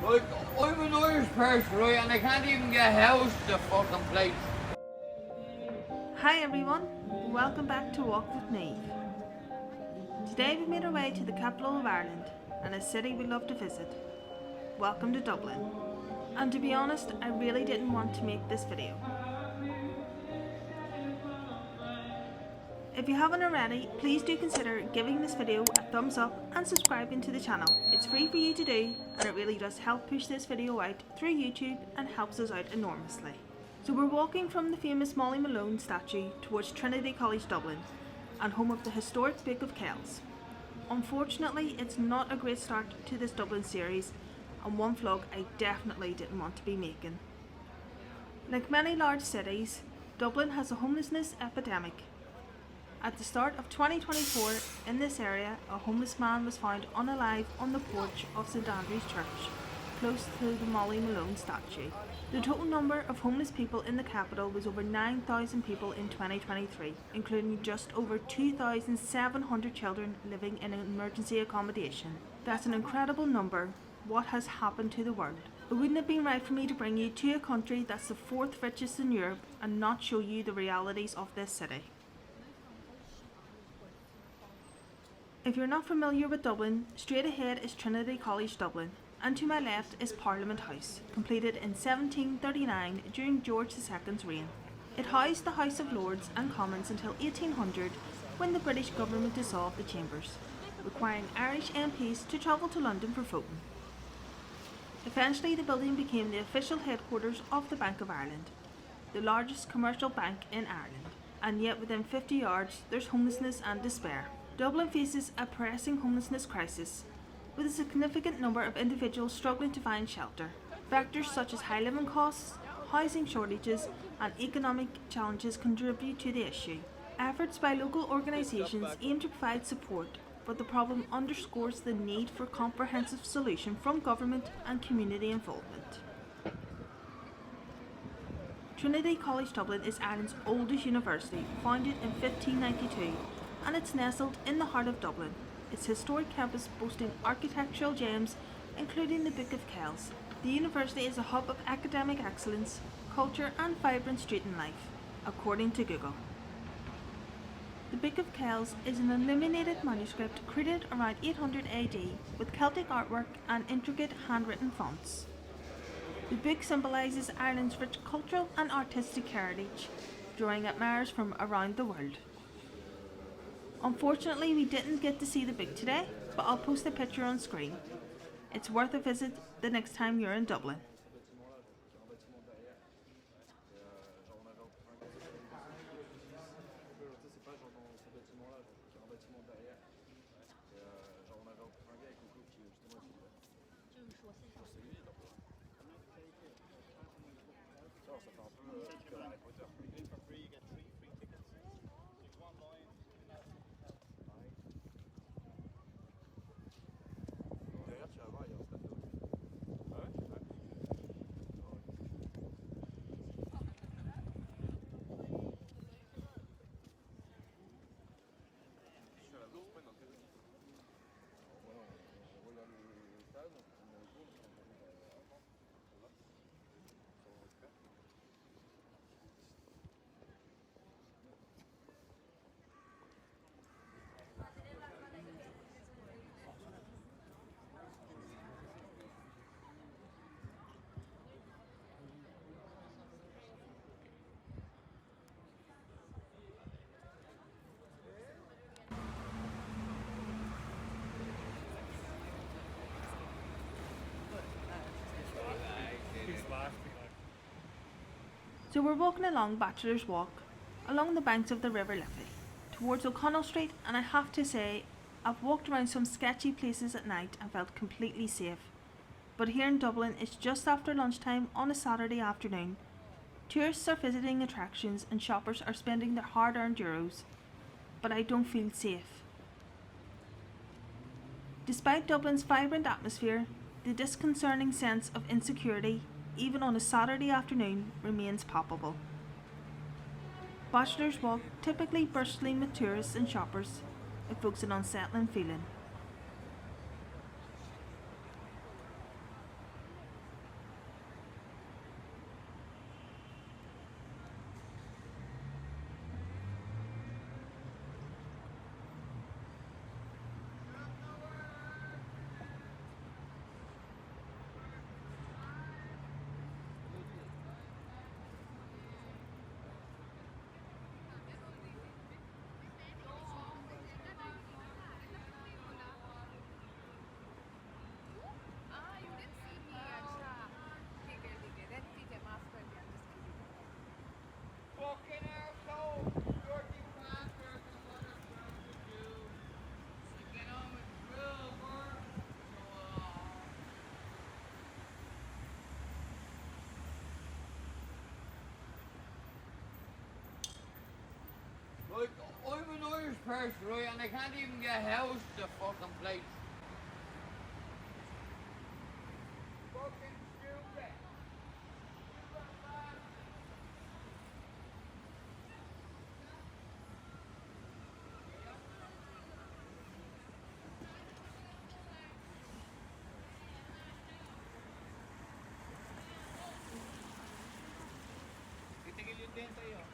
Like, I'm an Irish person, right, and I can't even get housed in the fucking place. Hi everyone, welcome back to Walk with Neve. Today we made our way to the capital of Ireland and a city we love to visit. Welcome to Dublin. And to be honest, I really didn't want to make this video. If you haven't already, please do consider giving this video a thumbs up and subscribing to the channel. It's free for you to do and it really does help push this video out through YouTube and helps us out enormously. So we're walking from the famous Molly Malone statue towards Trinity College Dublin and home of the historic Book of Kells. Unfortunately, it's not a great start to this Dublin series and one vlog I definitely didn't want to be making. Like many large cities, Dublin has a homelessness epidemic. At the start of 2024, in this area, a homeless man was found unalive on the porch of St Andrew's Church, close to the Molly Malone statue. The total number of homeless people in the capital was over 9,000 people in 2023, including just over 2,700 children living in emergency accommodation. That's an incredible number. What has happened to the world? It wouldn't have been right for me to bring you to a country that's the 4th richest in Europe and not show you the realities of this city. If you're not familiar with Dublin, straight ahead is Trinity College Dublin, and to my left is Parliament House, completed in 1739 during George II's reign. It housed the House of Lords and Commons until 1800, when the British government dissolved the chambers, requiring Irish MPs to travel to London for voting. Eventually the building became the official headquarters of the Bank of Ireland, the largest commercial bank in Ireland, and yet within 50 yards there's homelessness and despair. Dublin faces a pressing homelessness crisis, with a significant number of individuals struggling to find shelter. Factors such as high living costs, housing shortages and economic challenges contribute to the issue. Efforts by local organisations aim to provide support, but the problem underscores the need for a comprehensive solution from government and community involvement. Trinity College Dublin is Ireland's oldest university, founded in 1592, and it's nestled in the heart of Dublin, its historic campus boasting architectural gems including the Book of Kells. The university is a hub of academic excellence, culture and vibrant student life, according to Google. The Book of Kells is an illuminated manuscript created around 800 AD with Celtic artwork and intricate handwritten fonts. The book symbolises Ireland's rich cultural and artistic heritage, drawing admirers from around the world. Unfortunately, we didn't get to see the book today, but I'll post a picture on screen. It's worth a visit the next time you're in Dublin. So we're walking along Bachelor's Walk, along the banks of the River Liffey, towards O'Connell Street, and I have to say, I've walked around some sketchy places at night and felt completely safe. But here in Dublin, it's just after lunchtime on a Saturday afternoon. Tourists are visiting attractions and shoppers are spending their hard-earned euros, but I don't feel safe. Despite Dublin's vibrant atmosphere, the disconcerting sense of insecurity, even on a Saturday afternoon, remains palpable. Bachelor's Walk typically bustling with tourists and shoppers, evokes an unsettling feeling. I'm an Irish person, right, and I can't even get a house to the fucking place. Fucking stupid. Titigil yun din sa'yo.